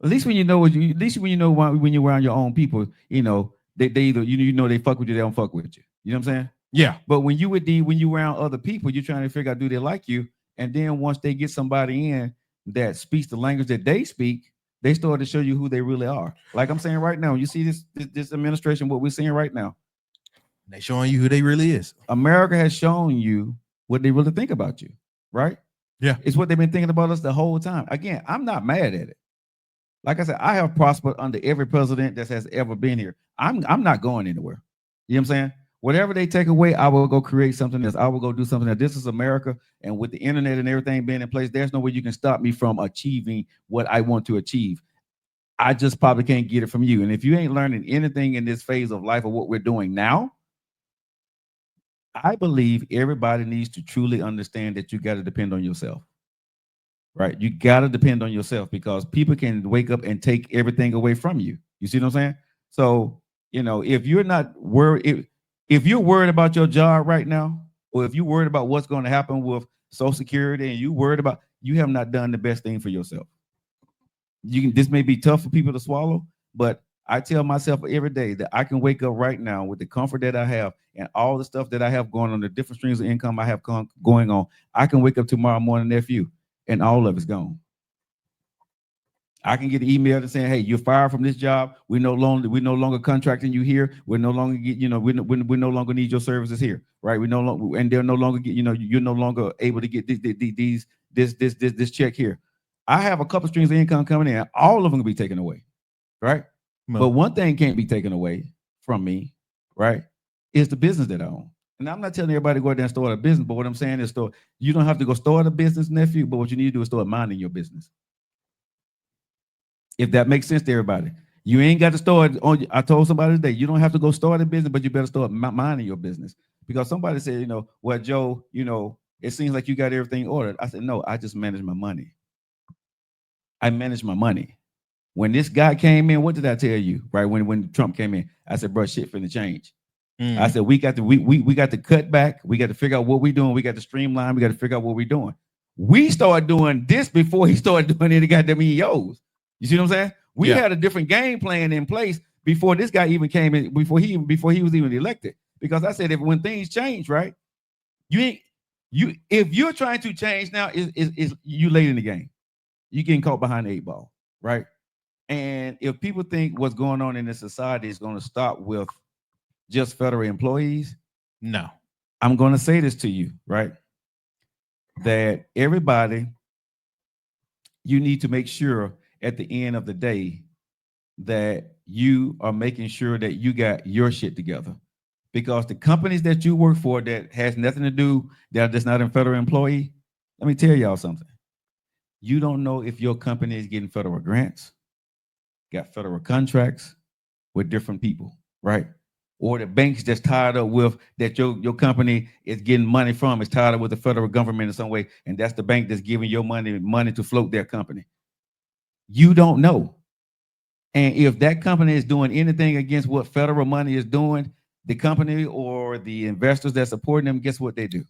At least when you know what you, at least when you know when you're around your own people, you know, they either you know they fuck with you, they don't fuck with you. You know what I'm saying? Yeah. But when you around other people, you're trying to figure out, do they like you? And then once they get somebody in that speaks the language that they speak, they start to show you who they really are. Like I'm saying right now, you see this administration, what we're seeing right now. They showing you who they really is. America has shown you what they really think about you, right? Yeah. It's what they've been thinking about us the whole time. Again, I'm not mad at it. Like I said, I have prospered under every president that has ever been here. I'm not going anywhere. You know what I'm saying? Whatever they take away, I will go create something else. I will go do something else. This is America, and with the internet and everything being in place, there's no way you can stop me from achieving what I want to achieve. I just probably can't get it from you. And if you ain't learning anything in this phase of life of what we're doing now, I believe everybody needs to truly understand that you got to depend on yourself. Right? You got to depend on yourself because people can wake up and take everything away from you. You see what I'm saying? So, you know, if you're not worried, if you're worried about your job right now, or if you're worried about what's going to happen with Social Security and you worried about, you have not done the best thing for yourself. This may be tough for people to swallow, but I tell myself every day that I can wake up right now with the comfort that I have and all the stuff that I have going on, the different streams of income I have going on. I can wake up tomorrow morning, nephew, and all of it's gone. I can get an email that saying, "Hey, you're fired from this job. We're no longer contracting you here. We're no longer we no longer need your services here, right? We no longer, and they're no longer you're no longer able to get this check here." I have a couple streams of income coming in. All of them will be taken away, right? No. But one thing can't be taken away from me, right? Is the business that I own. And I'm not telling everybody to go out there and start a business, but what I'm saying is you don't have to go start a business, nephew, but what you need to do is start minding your business. If that makes sense to everybody. You ain't got to start I told somebody today, you don't have to go start a business, but you better start minding your business. Because somebody said, well, Joe, it seems like you got everything ordered. I said, no, I just manage my money. I manage my money. When this guy came in, what did I tell you? Right when Trump came in, I said, bro, shit finna change. I said, we got to cut back. We got to figure out what we're doing. We got to streamline. We got to figure out what we're doing. We started doing this before he started doing any goddamn EOs. You see what I'm saying? We had a different game plan in place before this guy even came in, before he was even elected. Because I said, when things change, right? If you're trying to change now, is you late in the game. You're getting caught behind the 8 ball, right? And if people think what's going on in this society is going to stop with just federal employees, no. I'm going to say this to you, right? That everybody, you need to make sure at the end of the day that you are making sure that you got your shit together. Because the companies that you work for that has nothing to do, that's not a federal employee, let me tell y'all something. You don't know if your company is getting federal grants, got federal contracts with different people, right? Or the banks that's tied up with that your company is getting money from is tied up with the federal government in some way, and that's the bank that's giving your money to float their company. You don't know. And if that company is doing anything against what federal money is doing, the company or the investors that supporting them, guess what they do?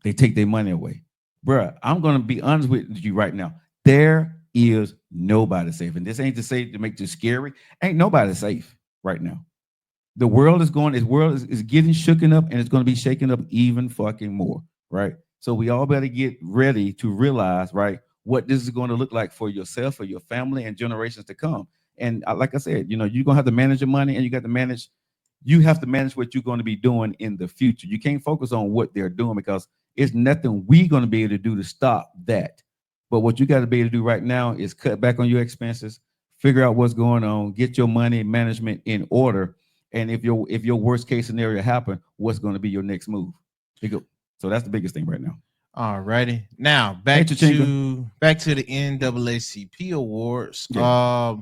They take their money away. Bruh, I'm going to be honest with you right now. There is nobody safe. And this ain't to say to make you scary. Ain't nobody safe right now. The world is getting shooken up, and it's going to be shaken up even fucking more, right? So we all better get ready to realize, right, what this is going to look like for yourself, for your family, and generations to come. And like I said, you're going to have to manage your money, and you have to manage what you're going to be doing in the future. You can't focus on what they're doing because it's nothing we're going to be able to do to stop that. But what you got to be able to do right now is cut back on your expenses, figure out what's going on, get your money management in order. And if your worst case scenario happen, what's going to be your next move? So that's the biggest thing right now. All righty. Now back to the NAACP awards. Yeah.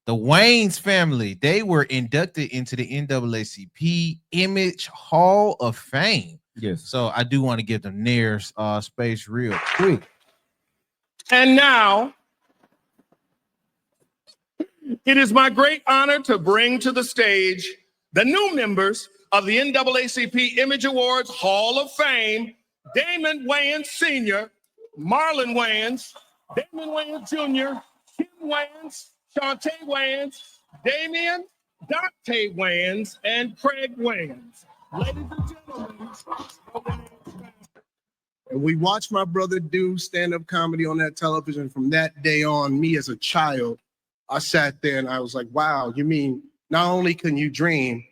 The Wayans family, they were inducted into the NAACP Image Hall of Fame. Yes. So I do want to give them their space real quick. And now, it is my great honor to bring to the stage the new members of the NAACP Image Awards Hall of Fame, Damon Wayans Sr., Marlon Wayans, Damon Wayans Jr., Kim Wayans, Shantae Wayans, Damian, Dante Wayans, and Craig Wayans. Ladies and gentlemen, and we watched my brother do stand-up comedy on that television. From that day on, me as a child, I sat there and I was like, wow, you mean not only can you dream,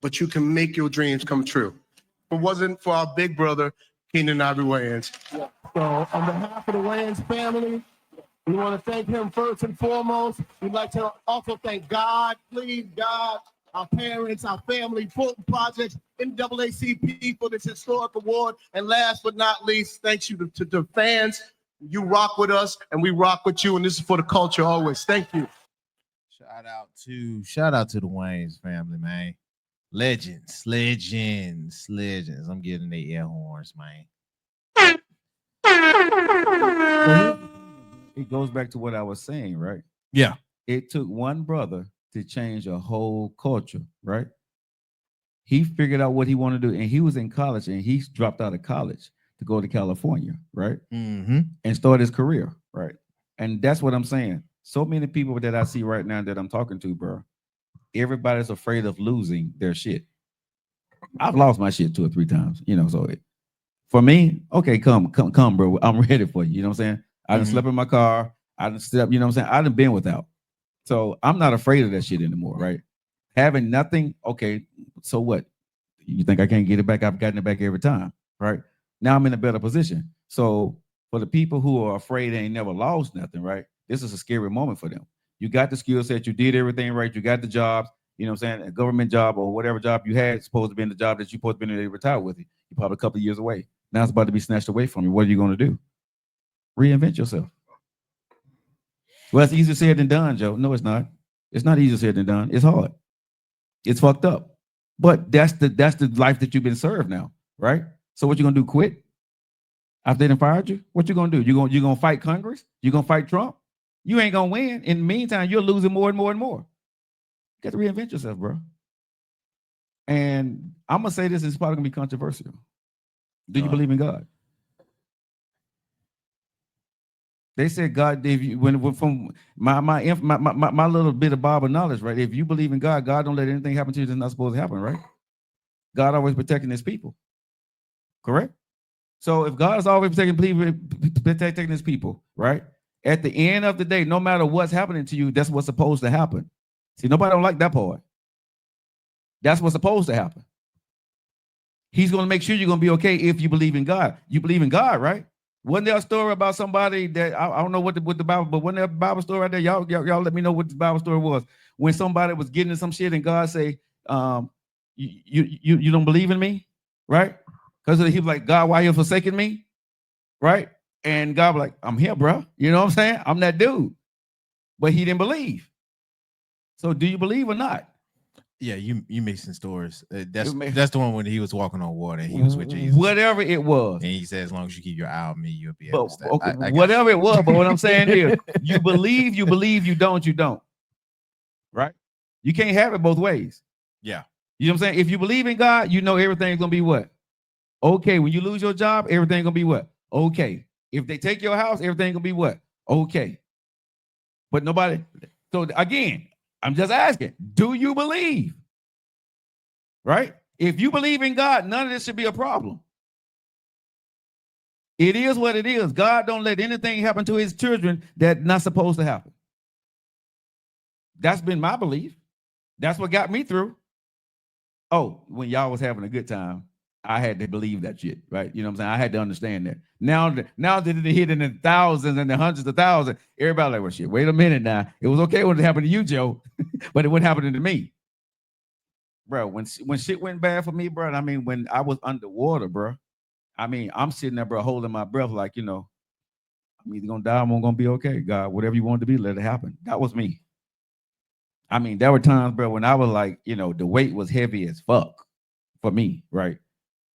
but you can make your dreams come true. If it wasn't for our big brother, Keenan Ivory Wayans. Yeah. So on behalf of the Wayans family, we want to thank him first and foremost. We'd like to also thank God, please, God, our parents, our family, Fulton Projects, NAACP for this historic award. And last but not least, thanks you to the fans. You rock with us and we rock with you. And this is for the culture always. Thank you. Shout out to the Wayans family, man. Legends. I'm getting the air horns, man. It goes back to what I was saying, right? Yeah. It took one brother to change a whole culture, right? He figured out what he wanted to do, and he was in college, and he dropped out of college to go to California, right? Mm-hmm. And start his career, right? And that's what I'm saying. So many people that I see right now that I'm talking to, bro, everybody's afraid of losing their shit. I've lost my shit 2 or 3 times, so for me, okay, come, bro. I'm ready for you. You know what I'm saying? I done slept in my car. I done slept, you know what I'm saying? I done been without. So I'm not afraid of that shit anymore, right? Having nothing, okay, so what? You think I can't get it back? I've gotten it back every time, right? Now I'm in a better position. So for the people who are afraid they ain't never lost nothing, right? This is a scary moment for them. You got the skill set, you did everything right, you got the jobs, you know what I'm saying? A government job or whatever job you had supposed to be in the job that you're supposed to be in to retire with it. You're probably a couple of years away. Now it's about to be snatched away from you. What are you going to do? Reinvent yourself. Well, it's easier said than done, Joe. No, it's not. It's not easier said than done. It's hard. It's fucked up. But that's the life that you've been served now, right? So what you gonna do? Quit? After they done fired you? What you gonna do? You gonna fight Congress? You gonna fight Trump? You ain't gonna win. In the meantime, you're losing more and more and more. You got to reinvent yourself, bro. And I'm gonna say this is probably gonna be controversial. Do you believe in God? They said God, if you from my little bit of Bible knowledge, right? If you believe in God, God don't let anything happen to you that's not supposed to happen, right? God always protecting his people. Correct? So if God is always protecting his people, right? At the end of the day, no matter what's happening to you, that's what's supposed to happen. See, nobody don't like that part. That's what's supposed to happen. He's going to make sure you're going to be okay if you believe in God. You believe in God, right? Wasn't there a story about somebody that I don't know what the Bible, but wasn't there a Bible story right there? Y'all let me know what the Bible story was. When somebody was getting in some shit and God say, you don't believe in me, right? Because he was like, God, why you forsaking me, right? And God was like, I'm here, bro. You know what I'm saying? I'm that dude. But he didn't believe. So do you believe or not? Yeah, you mixing stories. That's the one when he was walking on water and he was with Jesus. Whatever it was. And he said, as long as you keep your eye on me, you'll be able to stay. Okay, whatever it was, but what I'm saying is you believe, you don't. Right? You can't have it both ways. Yeah. You know what I'm saying? If you believe in God, you know everything's gonna be what? Okay. When you lose your job, everything's gonna be what? Okay. If they take your house, everything's gonna be what? Okay. But nobody, so again, I'm just asking, do you believe? Right? If you believe in God, none of this should be a problem. It is what it is. God don't let anything happen to his children that's not supposed to happen. That's been my belief. That's what got me through. Oh, when y'all was having a good time, I had to believe that shit, right? You know what I'm saying? I had to understand that. Now that it hit in the thousands and the hundreds of thousands, everybody like, well, shit, wait a minute now. It was okay when it happened to you, Joe, but it wasn't happening to me. Bro, when shit went bad for me, bro, I mean, when I was underwater, bro, I mean, I'm sitting there, bro, holding my breath like, I'm either going to die or I'm going to be okay. God, whatever you want to be, let it happen. That was me. I mean, there were times, bro, when I was like, the weight was heavy as fuck for me, right?